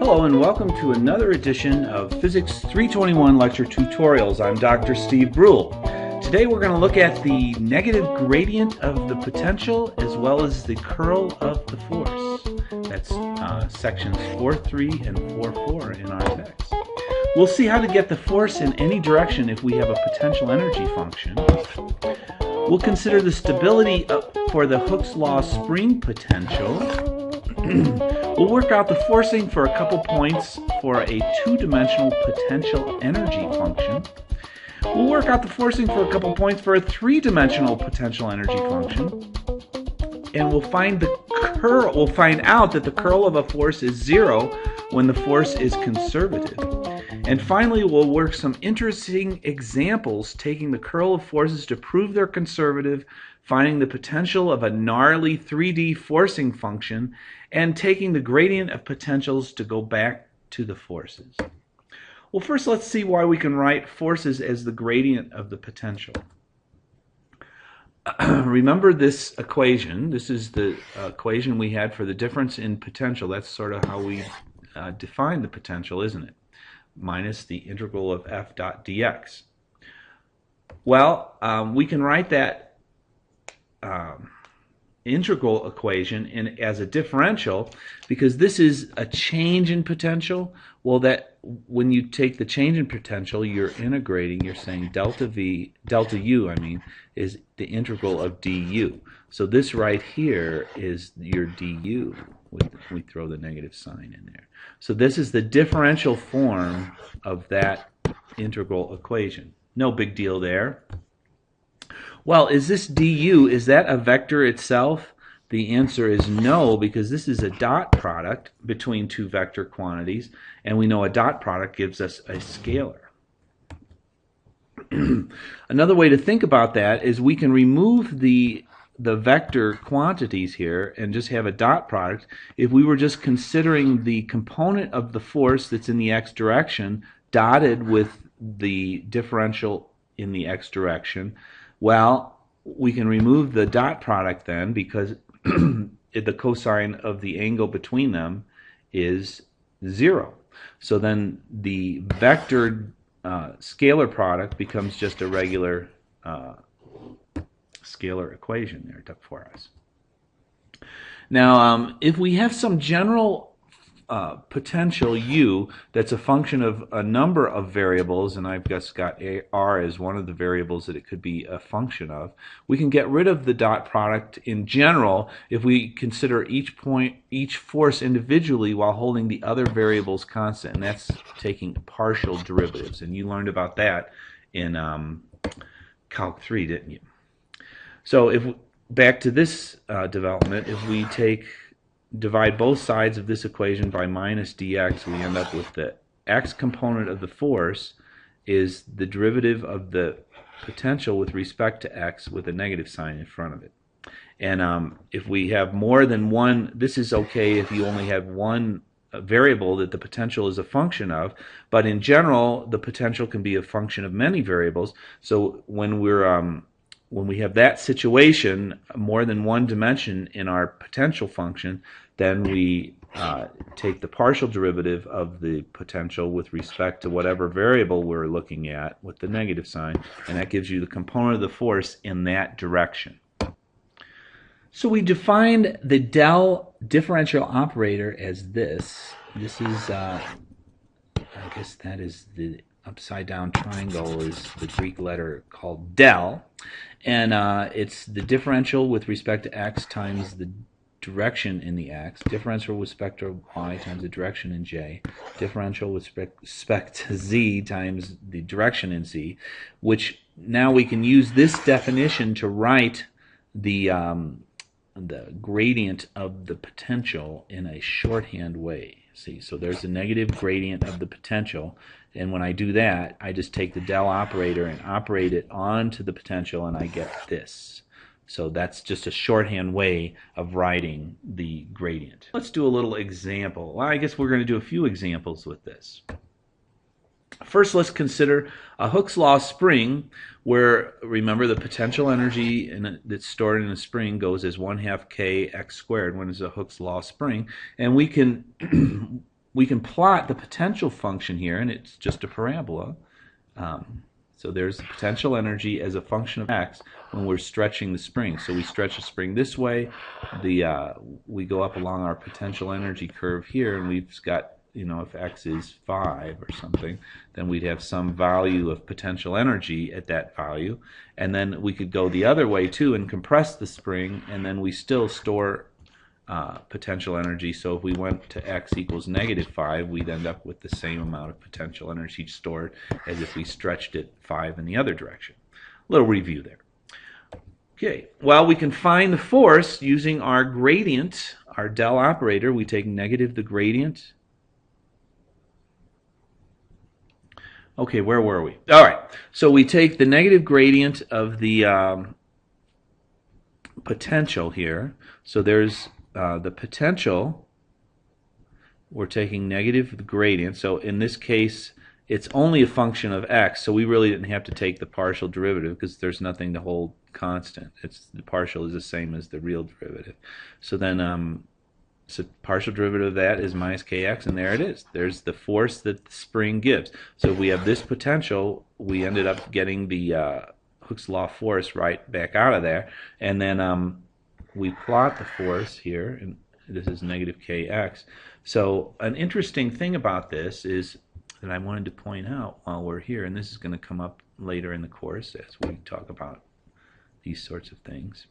Hello and welcome to another edition of Physics 321 Lecture Tutorials. I'm Dr. Steve Brule. Today we're going to look at the negative gradient of the potential as well as the curl of the force. That's sections 4.3 and 4.4 in our text. We'll see how to get the force in any direction if we have a potential energy function. We'll consider the stability for the Hooke's law spring potential. We'll work out the forcing for a couple points for a two-dimensional potential energy function. We'll work out the forcing for a couple points for a three-dimensional potential energy function. And we'll find out that the curl of a force is zero when the force is conservative. And finally, we'll work some interesting examples taking the curl of forces to prove they're conservative, finding the potential of a gnarly 3D forcing function, and taking the gradient of potentials to go back to the forces. Well, first let's see why we can write forces as the gradient of the potential. Remember this equation. This is the equation we had for the difference in potential. That's sort of how we define the potential, isn't it? Minus the integral of f dot dx. Well, we can write that integral equation as a differential because this is a change in potential. Well, that when you take the change in potential, you're integrating. You're saying delta u, is the integral of du. So this right here is your du. We throw the negative sign in there. So this is the differential form of that integral equation. No big deal there. Well, is this du, is that a vector itself? The answer is no, because this is a dot product between two vector quantities, and we know a dot product gives us a scalar. Another way to think about that is we can remove the vector quantities here and just have a dot product if we were just considering the component of the force that's in the x direction dotted with the differential in the x direction. Well, we can remove the dot product then because the cosine of the angle between them is 0. So then the vector scalar product becomes just a regular scalar equation there for us. Now, if we have some general potential u that's a function of a number of variables, and I've just got r as one of the variables that it could be a function of, we can get rid of the dot product in general if we consider each force individually while holding the other variables constant, and that's taking partial derivatives. And you learned about that in Calc 3, didn't you? So back to this development, if we divide both sides of this equation by minus dx, we end up with the x component of the force is the derivative of the potential with respect to x with a negative sign in front of it. And if we have more than one, this is okay if you only have one variable that the potential is a function of, but in general the potential can be a function of many variables. So when we have that situation, more than one dimension in our potential function, then we take the partial derivative of the potential with respect to whatever variable we're looking at with the negative sign, and that gives you the component of the force in that direction. So we defined the del differential operator as this. This is, I guess that is the upside down triangle is the Greek letter called del, and it's the differential with respect to x times the direction in the x, differential with respect to y times the direction in j, differential with respect to z times the direction in z, which now we can use this definition to write the gradient of the potential in a shorthand way. See, so there's the negative gradient of the potential, and when I do that, I just take the del operator and operate it onto the potential, and I get this. So that's just a shorthand way of writing the gradient. Let's do a little example. Well, I guess we're going to do a few examples with this. First, let's consider a Hooke's law spring where, remember, the potential energy that's stored in a spring goes as 1/2 k x squared when it's a Hooke's law spring. And we can we can plot the potential function here, and it's just a parabola. So there's the potential energy as a function of x when we're stretching the spring. So we stretch the spring this way, we go up along our potential energy curve here, and we've got, you know, if x is 5 or something, then we'd have some value of potential energy at that value. And then we could go the other way too and compress the spring, and then we still store potential energy. So if we went to x equals -5, we'd end up with the same amount of potential energy stored as if we stretched it 5 in the other direction. A little review there. Okay, well, we can find the force using our gradient, our del operator. We take negative the gradient. Okay, where were we? All right, so we take the negative gradient of the potential here. So there's the potential, we're taking negative the gradient. So in this case, it's only a function of x, so we really didn't have to take the partial derivative because there's nothing to hold constant. The partial is the same as the real derivative. So then so partial derivative of that is minus kx, and there it is. There's the force that the spring gives. So if we have this potential, we ended up getting the Hooke's law force right back out of there, and then we plot the force here, and this is negative kx. So an interesting thing about this is that I wanted to point out while we're here, and this is going to come up later in the course as we talk about these sorts of things.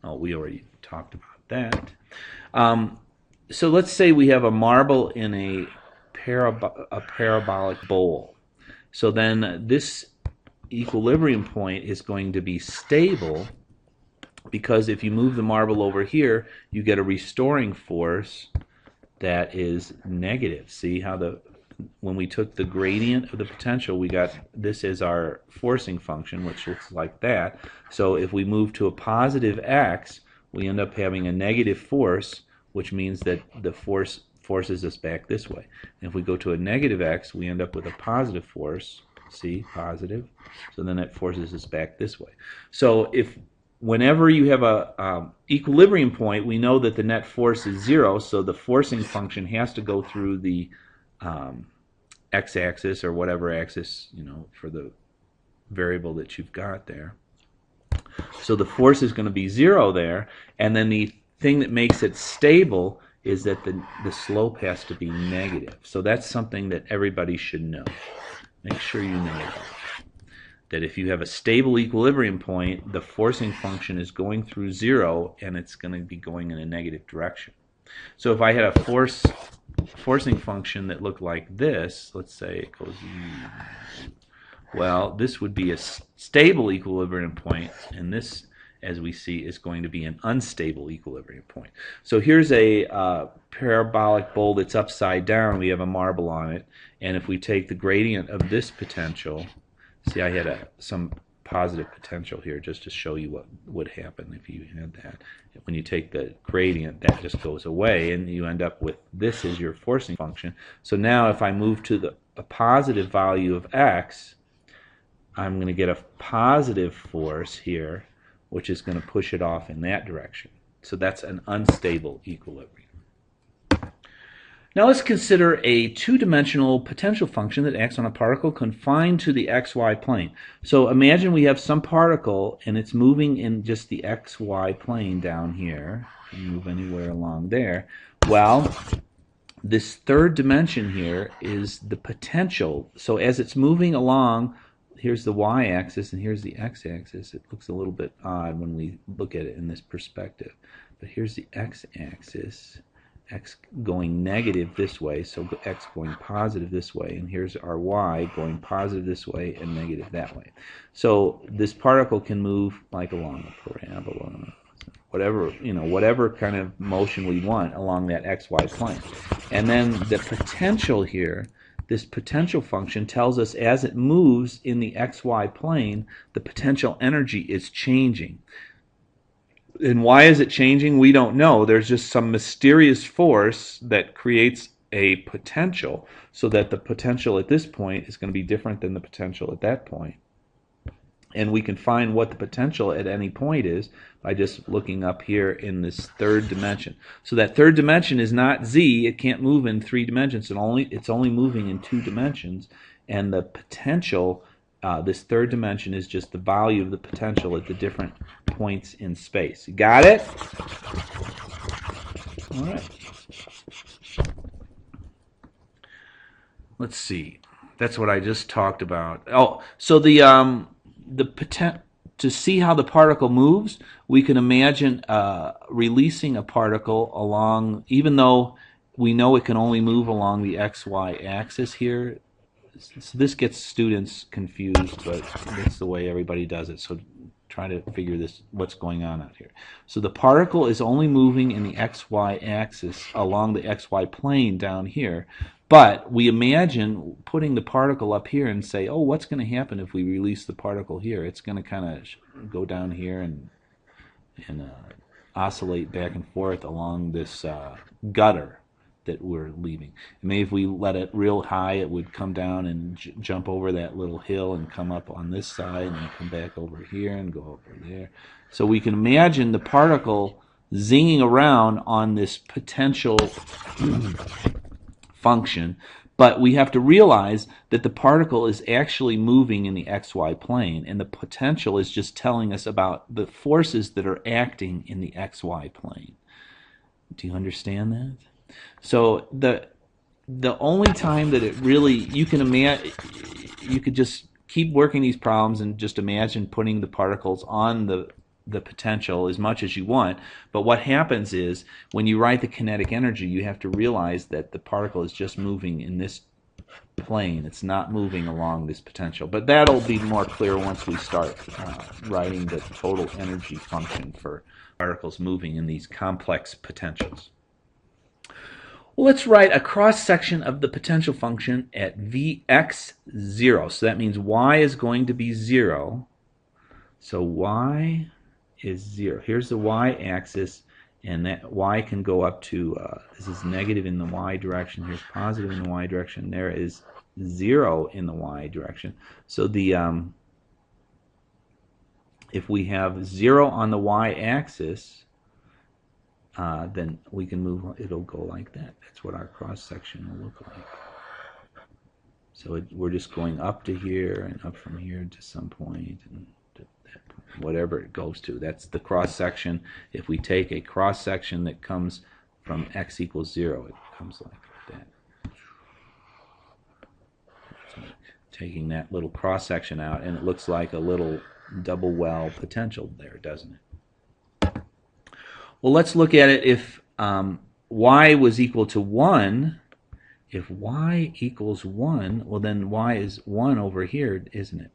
Oh, we already talked about that. So let's say we have a marble in a parabolic bowl. So then this equilibrium point is going to be stable, because if you move the marble over here, you get a restoring force that is negative. See how when we took the gradient of the potential, we got this as our forcing function, which looks like that. So if we move to a positive x, we end up having a negative force, which means that the force forces us back this way. And if we go to a negative x, we end up with a positive force. See, positive. So then it forces us back this way. So whenever you have a equilibrium point, we know that the net force is 0, so the forcing function has to go through the x-axis or whatever axis, you know, for the variable that you've got there. So the force is going to be 0 there, and then the thing that makes it stable is that the slope has to be negative. So that's something that everybody should know. Make sure you know that if you have a stable equilibrium point, the forcing function is going through 0, and it's going to be going in a negative direction. So if I had a forcing function that looked like this, let's say it goes, well, this would be a stable equilibrium point, and this, as we see, is going to be an unstable equilibrium point. So here's a parabolic bowl that's upside down. We have a marble on it, and if we take the gradient of this potential, see, I had some positive potential here just to show you what would happen if you had that. When you take the gradient, that just goes away, and you end up with this as your forcing function. So now if I move to a positive value of x, I'm going to get a positive force here, which is going to push it off in that direction. So that's an unstable equilibrium. Now let's consider a two-dimensional potential function that acts on a particle confined to the xy plane. So imagine we have some particle and it's moving in just the xy plane down here. You can move anywhere along there. Well, this third dimension here is the potential. So as it's moving along, here's the y-axis and here's the x-axis. It looks a little bit odd when we look at it in this perspective. But here's the x-axis. X going negative this way, so x going positive this way, and here's our y going positive this way and negative that way. So this particle can move like along a parabola, whatever, you know, whatever kind of motion we want along that xy plane. And then the potential here, this potential function tells us as it moves in the xy plane, the potential energy is changing. And why is it changing? We don't know. There's just some mysterious force that creates a potential, so that the potential at this point is going to be different than the potential at that point. And we can find what the potential at any point is by just looking up here in this third dimension. So that third dimension is not z. It can't move in 3 dimensions. It's only moving in 2 dimensions. And the potential, this third dimension, is just the value of the potential at the different points in space. Got it? All right. Let's see. That's what I just talked about. Oh, so to see how the particle moves, we can imagine releasing a particle along, even though we know it can only move along the xy axis here. So this gets students confused, but that's the way everybody does it. So try to figure what's going on out here. So the particle is only moving in the xy axis along the xy plane down here. But we imagine putting the particle up here and say, oh, what's going to happen if we release the particle here? It's going to kind of go down here and oscillate back and forth along this gutter that we're leaving. And maybe if we let it real high, it would come down and jump over that little hill and come up on this side and come back over here and go over there. So we can imagine the particle zinging around on this potential function, but we have to realize that the particle is actually moving in the xy plane, and the potential is just telling us about the forces that are acting in the xy plane. Do you understand that? So the only time that it really, you could just keep working these problems and just imagine putting the particles on the potential as much as you want, but what happens is when you write the kinetic energy, you have to realize that the particle is just moving in this plane. It's not moving along this potential, but that'll be more clear once we start writing the total energy function for particles moving in these complex potentials. Well, let's write a cross-section of the potential function at Vx0. So that means y is going to be 0. So y is 0. Here's the y-axis, and that y can go up to, this is negative in the y direction, here's positive in the y direction, there is 0 in the y direction. So if we have 0 on the y-axis, then we can move, it'll go like that. That's what our cross-section will look like. So we're just going up to here and up from here to some point, and to that point, whatever it goes to. That's the cross-section. If we take a cross-section that comes from x equals 0, it comes like that. So taking that little cross-section out, and it looks like a little double well potential there, doesn't it? Well, let's look at it if y was equal to 1. If y equals 1, well then y is 1 over here, isn't it?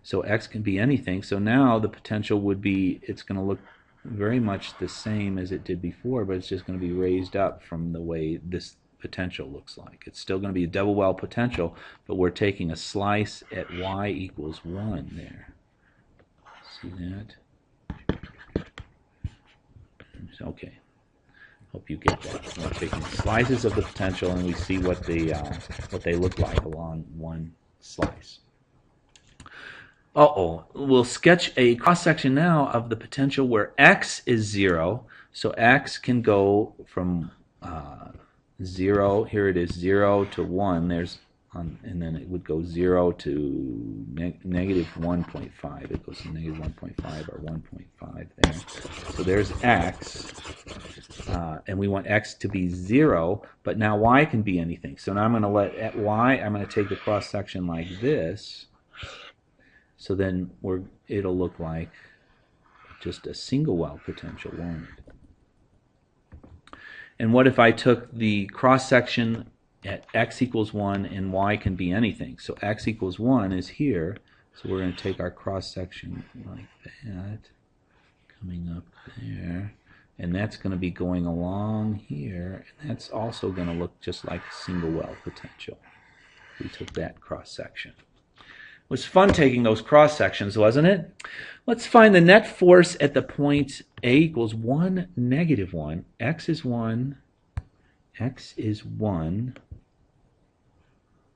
So x can be anything. So now the potential would be, it's going to look very much the same as it did before, but it's just going to be raised up from the way this potential looks like. It's still going to be a double well potential, but we're taking a slice at y equals 1 there. See that? Okay, hope you get that. We're taking slices of the potential, and we see what they look like along one slice. We'll sketch a cross-section now of the potential where x is 0. So x can go from 0. Here it is 0 to 1. There's and then it would go 0 to negative 1.5. It goes to negative 1.5 or 1.5 there. So there's x, and we want x to be 0, but now y can be anything. So now I'm going to let at y, I'm going to take the cross-section like this. So then it'll look like just a single well potential, won't it? And what if I took the cross-section at x equals 1 and y can be anything? So x equals 1 is here, so we're going to take our cross-section like that, coming up there, and that's going to be going along here, and that's also going to look just like a single well potential. We took that cross-section. It was fun taking those cross-sections, wasn't it? Let's find the net force at the point a equals 1, negative 1. X is 1. X is 1.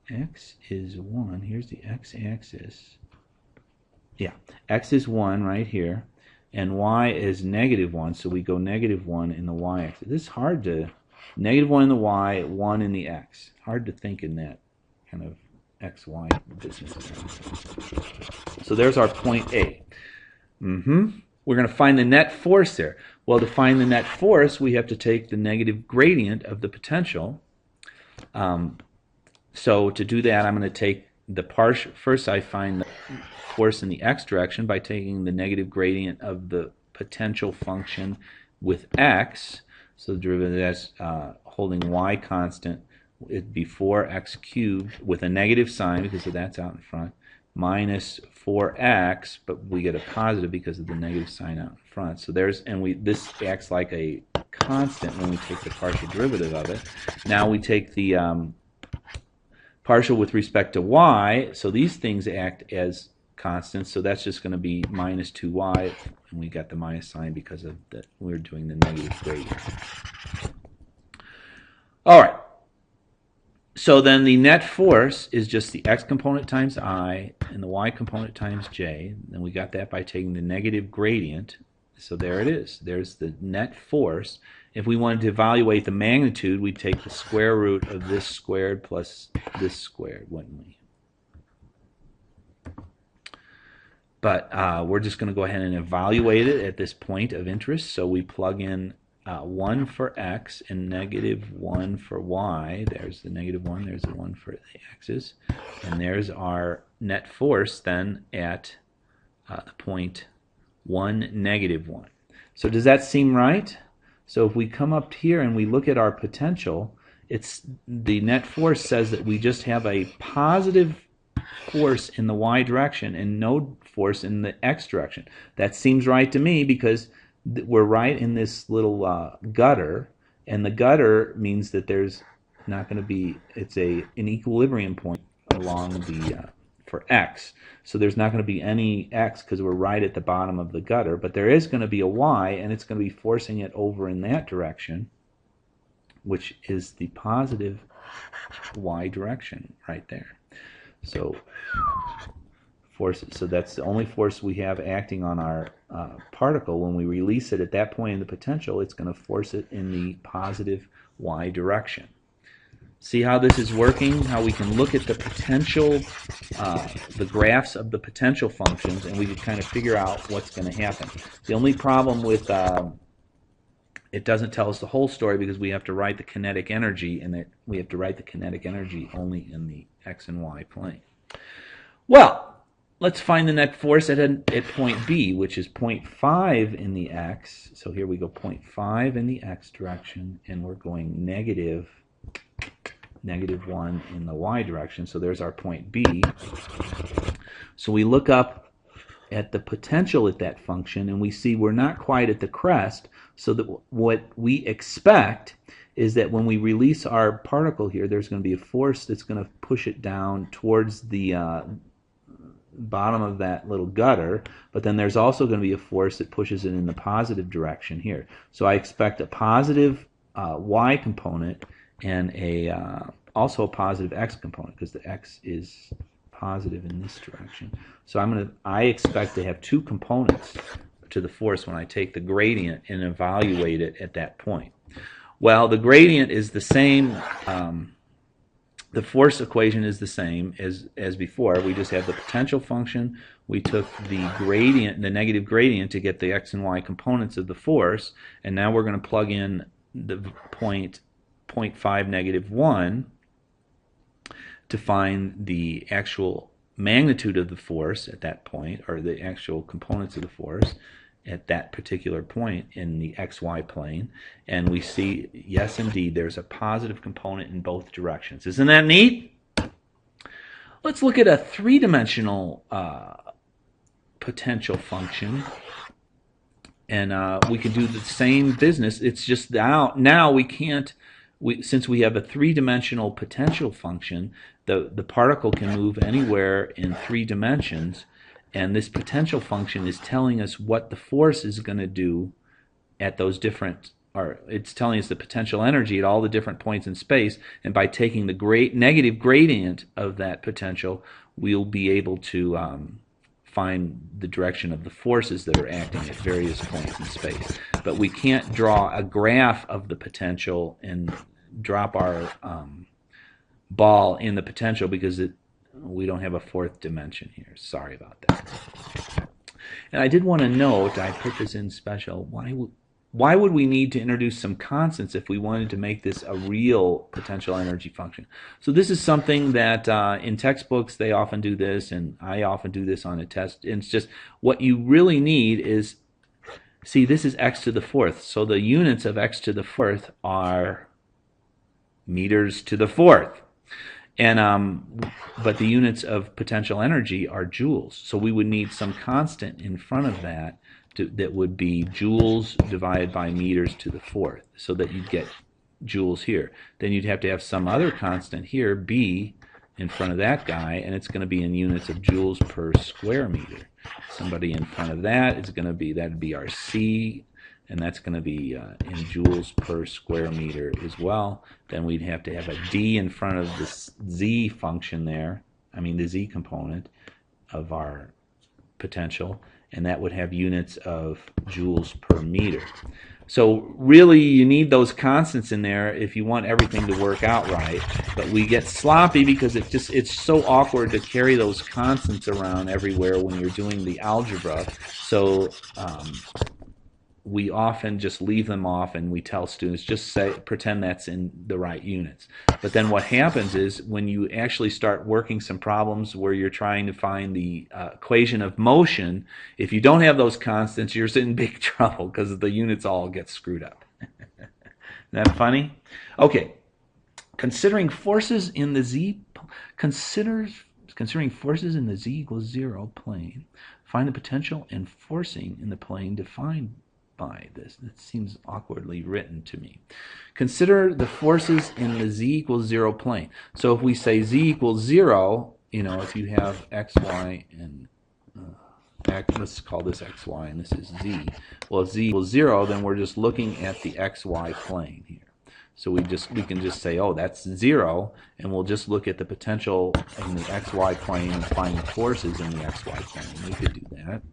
X is 1. Here's the x-axis. Yeah, x is 1 right here, and y is -1, so we go -1 in the y-axis. This is hard to, -1 in the y, 1 in the x. Hard to think in that kind of xy business. So there's our point A. We're going to find the net force there. Well, to find the net force, we have to take the negative gradient of the potential. So to do that, I'm going to take the partial. First, I find the force in the x direction by taking the negative gradient of the potential function with x. So the derivative, that's holding y constant, it'd be 4x cubed with a negative sign because that's out in front, minus 4x, but we get a positive because of the negative sign out in front. So there's, and this acts like a constant when we take the partial derivative of it. Now we take the partial with respect to y, so these things act as constants, so that's just going to be minus 2y, and we got the minus sign because of that we're doing the negative gradient. All right. So then the net force is just the x component times I and the y component times j. And we got that by taking the negative gradient. So there it is. There's the net force. If we wanted to evaluate the magnitude, we'd take the square root of this squared plus this squared, wouldn't we? But we're just going to go ahead and evaluate it at this point of interest. So we plug in 1 for x and -1 for y. There's the -1, there's the 1 for the x's. And there's our net force then at the point 1, -1. So does that seem right? So if we come up here and we look at our potential, it's the net force says that we just have a positive force in the y direction and no force in the x direction. That seems right to me because we're right in this little gutter, and the gutter means that there's not going to be, it's an equilibrium point along the for x, so there's not going to be any x because we're right at the bottom of the gutter, but there is going to be a y, and it's going to be forcing it over in that direction, which is the positive y direction right there. So force, so that's the only force we have acting on our particle. When we release it at that point in the potential, it's going to force it in the positive y direction. See how this is working? How we can look at the potential, the graphs of the potential functions, and we can kind of figure out what's going to happen. The only problem with it doesn't tell us the whole story because we have to write the kinetic energy, and we have to write the kinetic energy only in the x and y plane. Well, let's find the net force at point B, which is 0.5 in the x. So here we go 0.5 in the x direction, and we're going -1 in the y direction. So there's our point B. So we look up at the potential at that function, and we see we're not quite at the crest, so that what we expect is that when we release our particle here, there's going to be a force that's going to push it down towards the bottom of that little gutter, but then there's also going to be a force that pushes it in the positive direction here. So I expect a positive y component and also a positive x component because the x is positive in this direction. So I expect to have two components to the force when I take the gradient and evaluate it at that point. Well, the gradient is the same. The force equation is the same as before. We just have the potential function. We took the gradient, the negative gradient, to get the x and y components of the force, and now we're going to plug in the point 0.5 -1 to find the actual magnitude of the force at that point, or the actual components of the force at that particular point in the xy plane, and we see, yes indeed, there's a positive component in both directions. Isn't that neat? Let's look at a three-dimensional potential function, and we can do the same business. It's just now we can't, since we have a three-dimensional potential function, the particle can move anywhere in 3 dimensions, and this potential function is telling us what the force is going to do at those different, or it's telling us the potential energy at all the different points in space, and by taking the negative gradient of that potential, we'll be able to find the direction of the forces that are acting at various points in space. But we can't draw a graph of the potential and drop our ball in the potential because we don't have a fourth dimension here. Sorry about that. And I did want to note, I put this in special, why would we need to introduce some constants if we wanted to make this a real potential energy function? So this is something that in textbooks they often do this, and I often do this on a test. And it's just what you really need is, see, this is x to the fourth. So the units of x to the fourth are meters to the fourth. And but the units of potential energy are joules. So we would need some constant in front of that that would be joules divided by meters to the fourth, so that you'd get joules here. Then you'd have to have some other constant here, B, in front of that guy, and it's going to be in units of joules per square meter. Somebody in front of that is going to be, that'd be our C, and that's going to be in joules per square meter as well. Then we'd have to have a D in front of this Z function there, I mean the Z component of our potential, and that would have units of joules per meter. So really you need those constants in there if you want everything to work out right. But we get sloppy because it's so awkward to carry those constants around everywhere when you're doing the algebra. So we often just leave them off, and we tell students just pretend that's in the right units. But then what happens is when you actually start working some problems where you're trying to find the equation of motion, if you don't have those constants, you're in big trouble because the units all get screwed up. Isn't that funny? Okay, considering forces in the considering forces in the z equals 0 plane, find the potential and forcing in the plane defined by this. That seems awkwardly written to me. Consider the forces in the z equals 0 plane. So if we say z equals 0, you know, if you have x, y, and let's call this x, y, and this is z. Well, if z equals 0, then we're just looking at the x, y plane here. So we can just say, oh, that's 0, and we'll just look at the potential in the x, y plane and find the forces in the x, y plane. We could do that.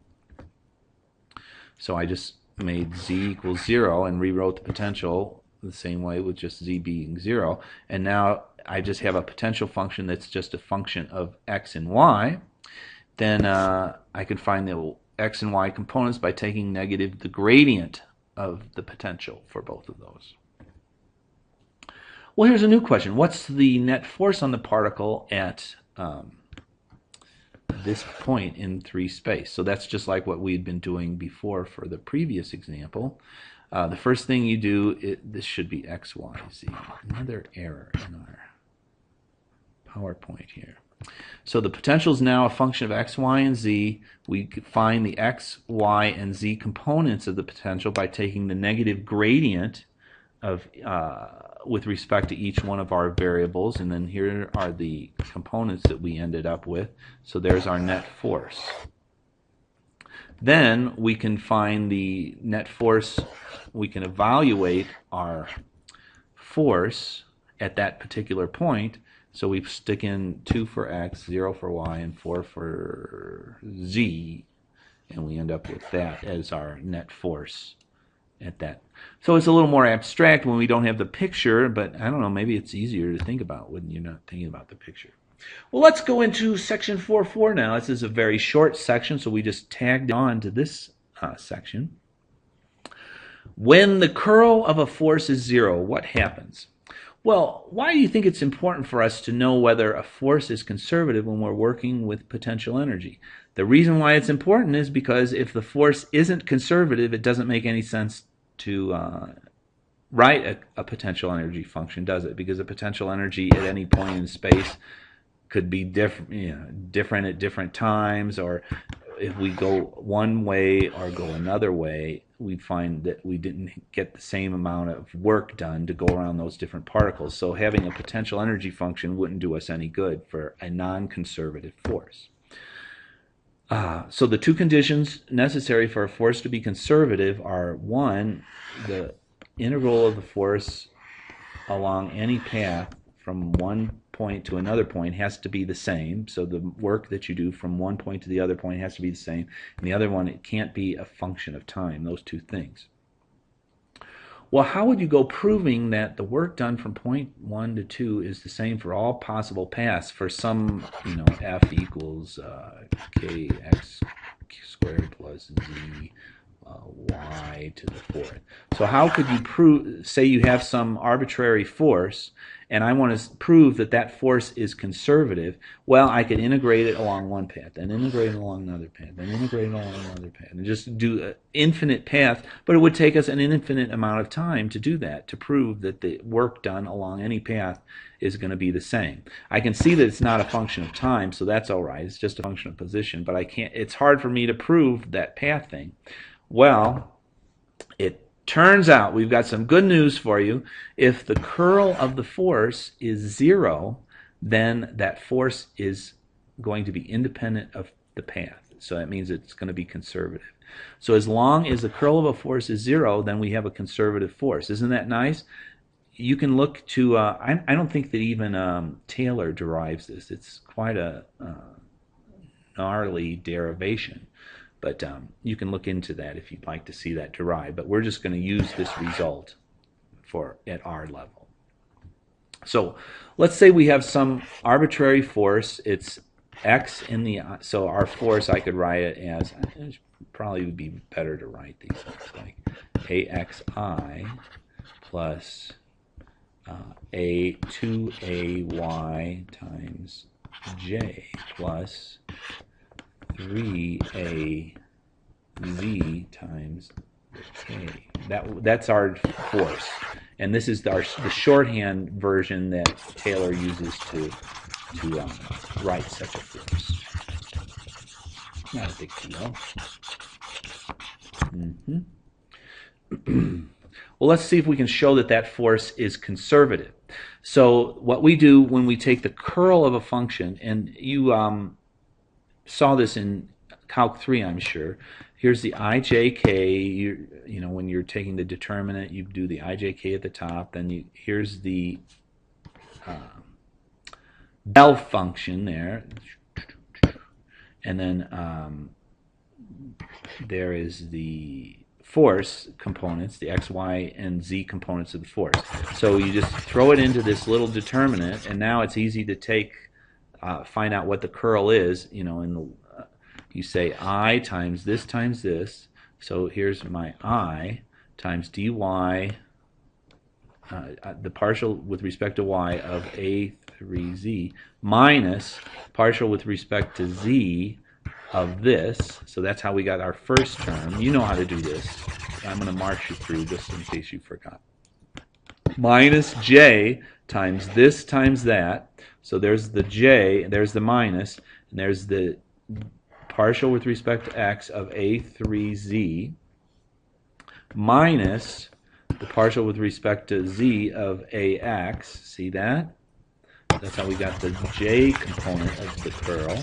So I just made z equals 0 and rewrote the potential the same way with just z being 0. And now I just have a potential function that's just a function of x and y. Then I can find the x and y components by taking negative the gradient of the potential for both of those. Well, here's a new question. What's the net force on the particle at this point in 3 space? So that's just like what we'd been doing before for the previous example. The first thing you do, this should be x, y, z. Another error in our PowerPoint here. So the potential is now a function of x, y, and z. We find the x, y, and z components of the potential by taking the negative gradient of with respect to each one of our variables, and then here are the components that we ended up with. So there's our net force. Then we can find the net force, we can evaluate our force at that particular point. So we stick in 2 for x, 0 for y, and 4 for z, and we end up with that as our net force at that. So it's a little more abstract when we don't have the picture, but I don't know, maybe it's easier to think about when you're not thinking about the picture. Well, let's go into section 4.4 now. This is a very short section, so we just tagged on to this section. When the curl of a force is 0, what happens? Well, why do you think it's important for us to know whether a force is conservative when we're working with potential energy? The reason why it's important is because if the force isn't conservative, it doesn't make any sense to write a potential energy function, does it? Because a potential energy at any point in space could be different at different times, or if we go one way or go another way, we'd find that we didn't get the same amount of work done to go around those different particles. So having a potential energy function wouldn't do us any good for a non-conservative force. So the two conditions necessary for a force to be conservative are, 1, the integral of the force along any path from one point to another point has to be the same. So the work that you do from one point to the other point has to be the same. And the other one, it can't be a function of time, those two things. Well, how would you go proving that the work done from point 1 to 2 is the same for all possible paths for some, f equals kx squared plus z y to the fourth. So how could you prove, say you have some arbitrary force, and I want to prove that that force is conservative? Well, I could integrate it along one path, then integrate it along another path, then integrate it along another path, and just do an infinite path, but it would take us an infinite amount of time to do that, to prove that the work done along any path is going to be the same. I can see that it's not a function of time, so that's all right. It's just a function of position, but I can't. It's hard for me to prove that path thing. Well, it turns out we've got some good news for you. If the curl of the force is 0, then that force is going to be independent of the path. So that means it's going to be conservative. So as long as the curl of a force is 0, then we have a conservative force. Isn't that nice? You can look to, I don't think that even Taylor derives this. It's quite a gnarly derivation. But you can look into that if you'd like to see that derived. But we're just going to use this result at our level. So let's say we have some arbitrary force. It's x in the, so our force, I could write it as, it probably would be better to write these things like axi plus a2ay times j plus 3az times k. That's our force, and this is the shorthand version that Taylor uses to write such a force. Not a big deal. Well, let's see if we can show that that force is conservative. So what we do when we take the curl of a function, and you saw this in Calc 3, I'm sure. Here's the ijk. You know, when you're taking the determinant, you do the ijk at the top. Then here's the Bell function there, and then there is the force components, the x, y, and z components of the force. So you just throw it into this little determinant, and now it's easy to find out what the curl is. You know, you say I times this. So here's my I times dy, the partial with respect to y of a3z minus partial with respect to z of this. So that's how we got our first term. You know how to do this. I'm going to march you through just in case you forgot. Minus j times this times that. So there's the j, there's the minus, and there's the partial with respect to x of a3z minus the partial with respect to z of ax. See that? That's how we got the j component of the curl.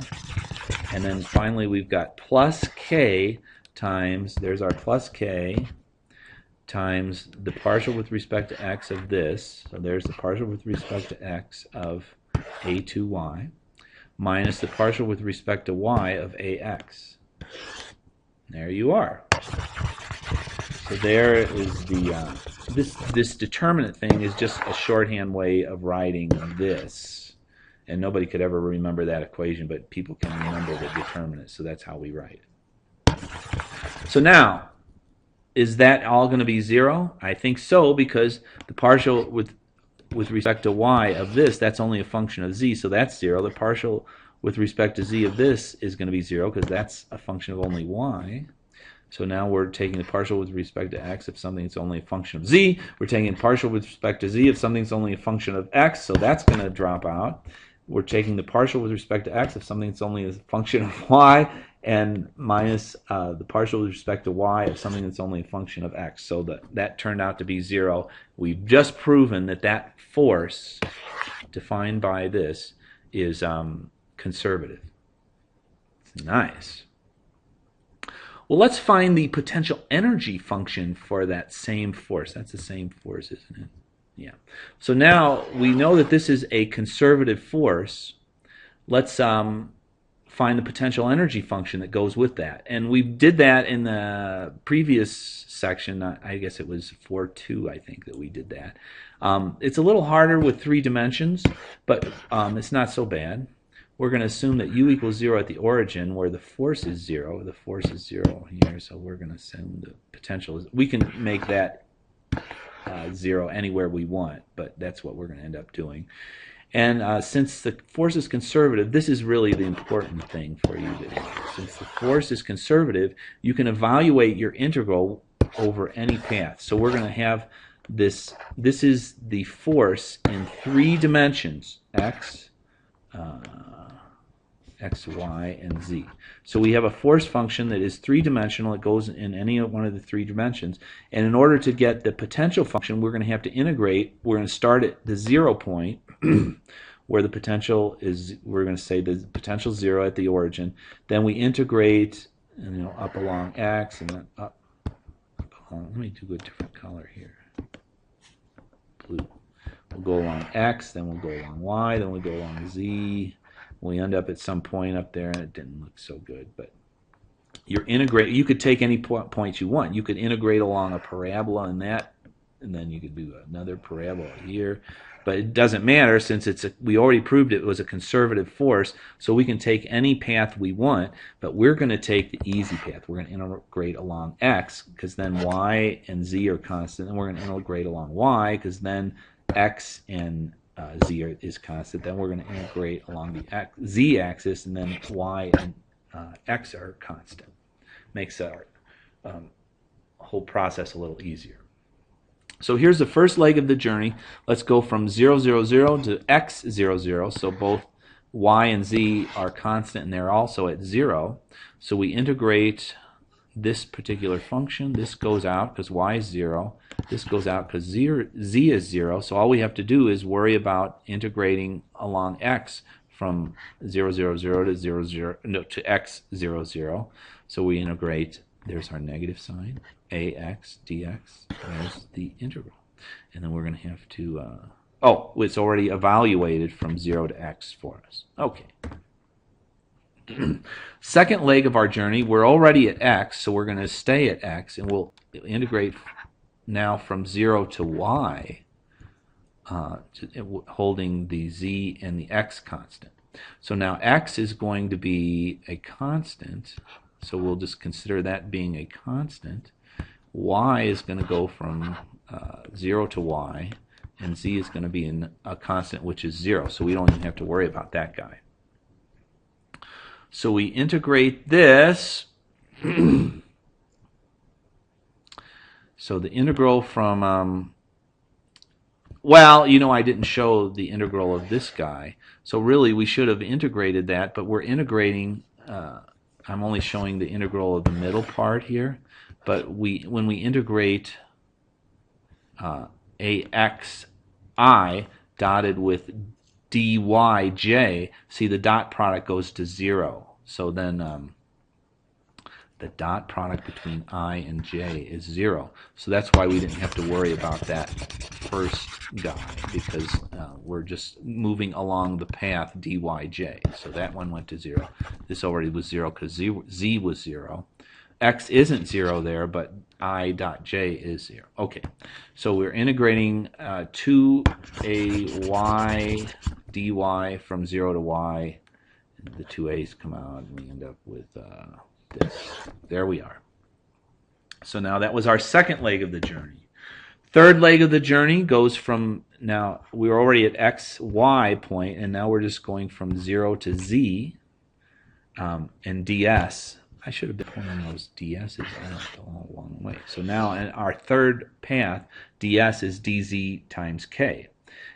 And then finally we've got plus k times, there's our plus k, times the partial with respect to x of this. So there's the partial with respect to x of a2y minus the partial with respect to y of ax. There you are. So there is the this determinant thing is just a shorthand way of writing this, and nobody could ever remember that equation, but people can remember the determinant. So that's how we write it. So now, is that all going to be 0? I think so, because the partial with respect to y of this, that's only a function of z, so that's 0. The partial with respect to z of this is going to be 0 because that's a function of only y. So now we're taking the partial with respect to x of something that's only a function of z. We're taking the partial with respect to z of something that's only a function of x, so that's going to drop out. We're taking the partial with respect to x of something that's only a function of y, and minus the partial with respect to y of something that's only a function of x. So that turned out to be 0. We've just proven that that force defined by this is conservative. It's nice. Well, let's find the potential energy function for that same force. That's the same force, isn't it? Yeah. So now we know that this is a conservative force. Let's find the potential energy function that goes with that. And we did that in the previous section. I guess it was 4.2, I think, that we did that. It's a little harder with 3 dimensions, but it's not so bad. We're going to assume that u equals 0 at the origin, where the force is 0. The force is 0 here, so we're going to assume the potential is... We can make that 0 anywhere we want, but that's what we're going to end up doing. And since the force is conservative, this is really the important thing for you to do. Since the force is conservative, you can evaluate your integral over any path. So we're going to have this is the force in 3 dimensions, x, x, y, and z. So we have a force function that is 3-dimensional. It goes in any one of the 3 dimensions. And in order to get the potential function, we're going to have to integrate. We're going to start at the 0 point, where the potential is, we're going to say the potential 0 at the origin. Then we integrate, up along x, and then up along, let me do a different color here. Blue. We'll go along x, then we'll go along y, then we'll go along z. We end up at some point up there, and it didn't look so good, but you're integrating. You could take any points you want. You could integrate along a parabola in that, and then you could do another parabola here. But it doesn't matter, since we already proved it was a conservative force, so we can take any path we want, but we're going to take the easy path. We're going to integrate along x, because then y and z are constant, and we're going to integrate along y, because then x and z is constant. Then we're going to integrate along the z-axis, and then y and x are constant. Makes our whole process a little easier. So here's the first leg of the journey. Let's go from 0, 0, 0 to x, 0, 0. So both y and z are constant, and they're also at 0. So we integrate this particular function. This goes out because y is 0. This goes out because z is 0. So all we have to do is worry about integrating along x from 0, 0, 0 to 0, 0, no, to x, 0, 0. So we integrate. There's our negative sign, ax dx. There's the integral. And then we're going to have to, it's already evaluated from 0 to x for us. Okay. Second leg of our journey, we're already at x, so we're going to stay at x, and we'll integrate now from 0 to y, holding the z and the x constant. So now x is going to be a constant, so we'll just consider that being a constant. Y is going to go from 0 to y, and z is going to be a constant, which is 0, so we don't even have to worry about that guy. So we integrate this. So the integral from, I didn't show the integral of this guy. So really we should have integrated that, but we're integrating, I'm only showing the integral of the middle part here. But when we integrate axi dotted with dyj, see the dot product goes to 0. So then the dot product between I and j is 0. So that's why we didn't have to worry about that first guy, because we're just moving along the path dyj. So that one went to 0. This already was 0 because z was 0. X isn't 0 there, but I dot j is 0. Okay, so we're integrating to a y dy from 0 to y. The 2 a's come out, and we end up with this. There we are. So now that was our second leg of the journey. Third leg of the journey goes from, now we're already at x, y point, and now we're just going from 0 to z, and ds. I should have been pointing those ds's out all along the way. So now in our third path, ds is dz times k.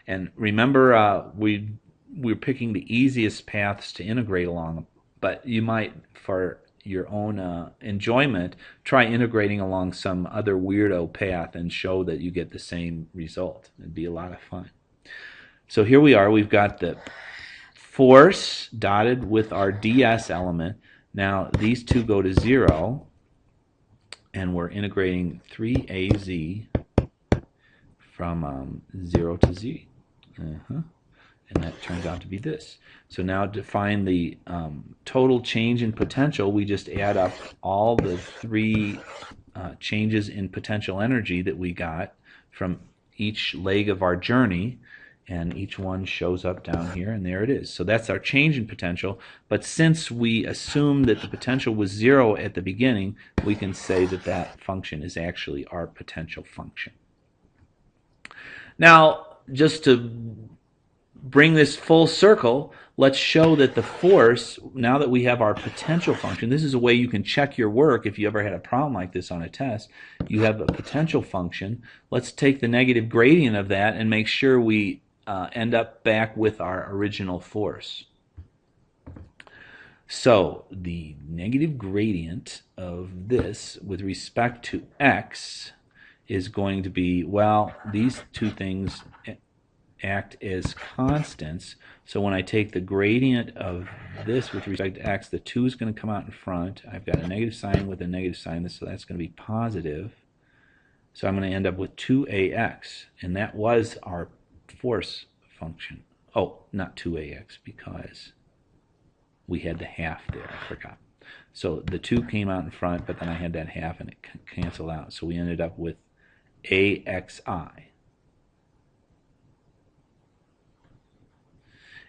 And remember, we're picking the easiest paths to integrate along, but you might, for your own enjoyment, try integrating along some other weirdo path and show that you get the same result. It'd be a lot of fun. So here we are. We've got the force dotted with our ds element. Now these two go to 0, and we're integrating 3az from 0 to z. And that turns out to be this. So now to find the total change in potential, we just add up all the three changes in potential energy that we got from each leg of our journey, and each one shows up down here, and there it is. So that's our change in potential, but since we assumed that the potential was 0 at the beginning, we can say that that function is actually our potential function. Now, just to bring this full circle, let's show that the force, now that we have our potential function, this is a way you can check your work if you ever had a problem like this on a test. You have a potential function. Let's take the negative gradient of that and make sure we end up back with our original force. So the negative gradient of this with respect to x is going to be, well, these two things act as constants. So when I take the gradient of this with respect to x, the 2 is going to come out in front. I've got a negative sign with a negative sign, so that's going to be positive. So I'm going to end up with 2ax, and that was our force function. Oh, not 2ax, because we had the half there, I forgot. So the 2 came out in front, but then I had that half and it canceled out. So we ended up with axi.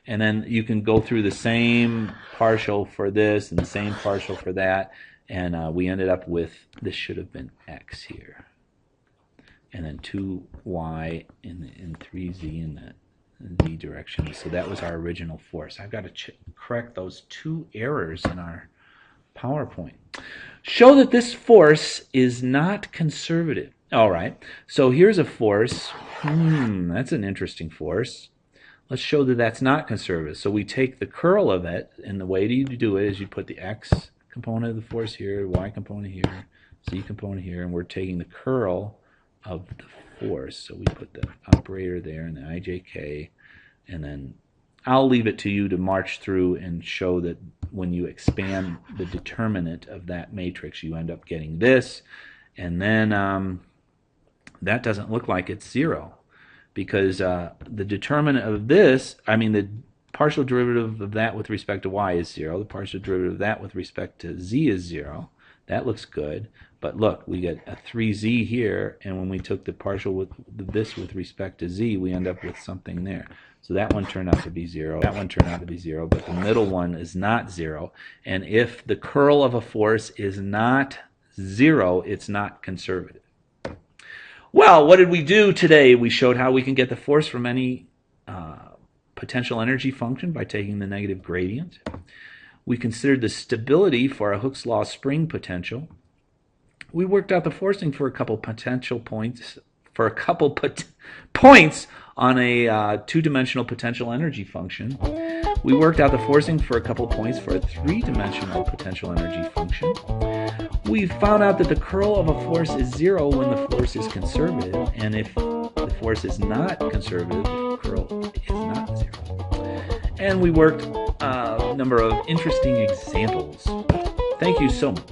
And then you can go through the same partial for this and the same partial for that, and we ended up with, this should have been x here, and then 2y in 3z in the z direction. So that was our original force. I've got to correct those 2 errors in our PowerPoint. Show that this force is not conservative. All right, so here's a force. That's an interesting force. Let's show that that's not conservative. So we take the curl of it, and the way you do it is you put the x component of the force here, y component here, z component here, and we're taking the curl of the force. So we put the operator there and the ijk, and then I'll leave it to you to march through and show that when you expand the determinant of that matrix, you end up getting this, and then that doesn't look like it's 0. Because the determinant of this, the partial derivative of that with respect to y is 0. The partial derivative of that with respect to z is 0. That looks good. But look, we get a 3z here, and when we took the partial with this with respect to z, we end up with something there. So that one turned out to be 0. That one turned out to be 0, but the middle one is not 0. And if the curl of a force is not 0, it's not conservative. Well, what did we do today? We showed how we can get the force from any potential energy function by taking the negative gradient. We considered the stability for a Hooke's law spring potential. We worked out the forcing for a couple potential points, points on a two-dimensional potential energy function. We worked out the forcing for a couple points for a three-dimensional potential energy function. We found out that the curl of a force is 0 when the force is conservative, and if the force is not conservative, the curl is not 0. And we worked a number of interesting examples. Thank you so much.